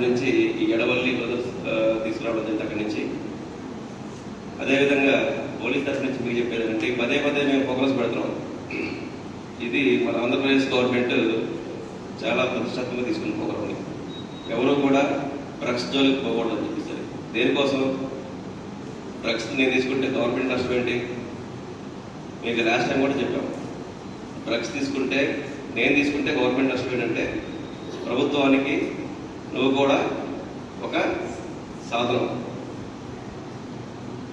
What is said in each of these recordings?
Department నుంచి ఈ Edavalli brothers తీసుకురావడం జరిగింది అక్కడి నుంచి. అదేవిధంగా పోలీస్ తరఫు నుంచి మీకు చెప్పేది అంటే పదే పదే మేము ఫోకస్ పెడుతున్నాం. ఇది మన ఆంధ్రప్రదేశ్ గవర్నమెంట్ చాలా ప్రతిష్టాత్మకంగా తీసుకున్న ప్రోగ్రామ్ని. ఎవరు కూడా డ్రగ్స్ జోలికి పోకూడదని చెప్పేసరి. దేనికోసం? డ్రగ్స్ నేను తీసుకుంటే గవర్నమెంట్ నష్టం ఏంటి? మీకు లాస్ట్ టైం కూడా చెప్పాం. డ్రగ్స్ తీసుకుంటే నేను తీసుకుంటే గవర్నమెంట్ నష్టం ఏంటంటే ప్రభుత్వానికి నువ్వు కూడా ఒక సాధనం.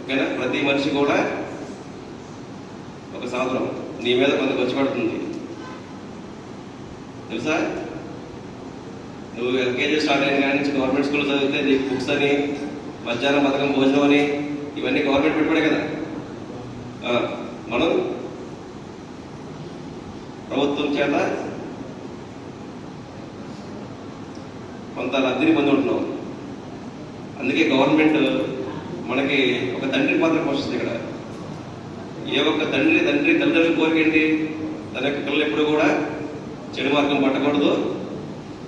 ఓకేనా? ప్రతి మనిషి కూడా ఒక సాధనం. నీ మీద కొంత ఖర్చు పడుతుంది తెలుసా? నువ్వు ఎల్కేజీ స్టార్ట్ అయిన కాడి నుంచి గవర్నమెంట్ స్కూల్ చదివితే నీకు బుక్స్ అని, మధ్యాహ్నం పథకం భోజనం అని, ఇవన్నీ గవర్నమెంట్ పెట్టుబడే కదా. మనం ప్రభుత్వం చేత కొంత లబ్ధిని పొంది ఉంటున్నాం. అందుకే గవర్నమెంట్ మనకి ఒక తండ్రి పాత్ర పోషిస్తుంది ఇక్కడ. ఏ ఒక్క తల్లిదండ్రుల కోరిక ఏంటి? తన యొక్క పిల్లలు ఎప్పుడు కూడా చెడు మార్గం పట్టకూడదు,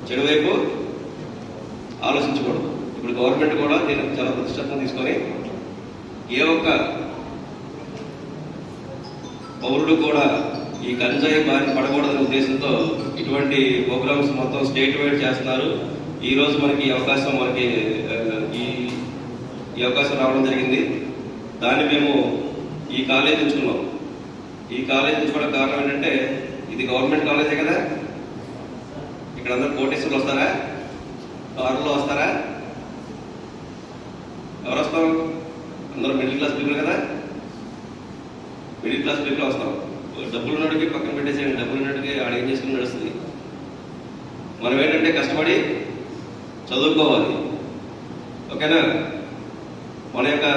చెడు వైపు ఆలోచించకూడదు. ఇప్పుడు గవర్నమెంట్ కూడా దీన్ని చాలా ప్రతిష్టాత్మకంగా తీసుకొని ఏ ఒక్క పౌరుడు కూడా ఈ గంజాయి బారిన పడకూడదనే ఉద్దేశంతో ఇటువంటి ప్రోగ్రామ్స్ మొత్తం స్టేట్ వైడ్ చేస్తున్నారు. ఈ రోజు మనకి ఈ అవకాశం ఈ అవకాశం రావడం జరిగింది. దాన్ని మేము ఈ కాలేజ్ ఎంచుకున్నాం. ఈ కాలేజ్ ఎంచుకోవడం కారణం ఏంటంటే ఇది గవర్నమెంట్ కాలేజే కదా. ఇక్కడ అందరూ కోటేశ్వర్లు వస్తారా? కారులో వస్తారా? ఎవరు వస్తాం? అందరూ మిడిల్ క్లాస్ పీపుల్ కదా. మిడిల్ క్లాస్ పీపుల్ వస్తాం. డబ్బులు ఉన్నడికి పక్కన పెట్టేసేయండి. డబ్బులు ఉన్నడికి ఆడ ఏం చేసుకుని నడుస్తుంది. మనం ఏంటంటే కష్టపడి చదువుకోవాలి. ఓకేనా? మన యొక్క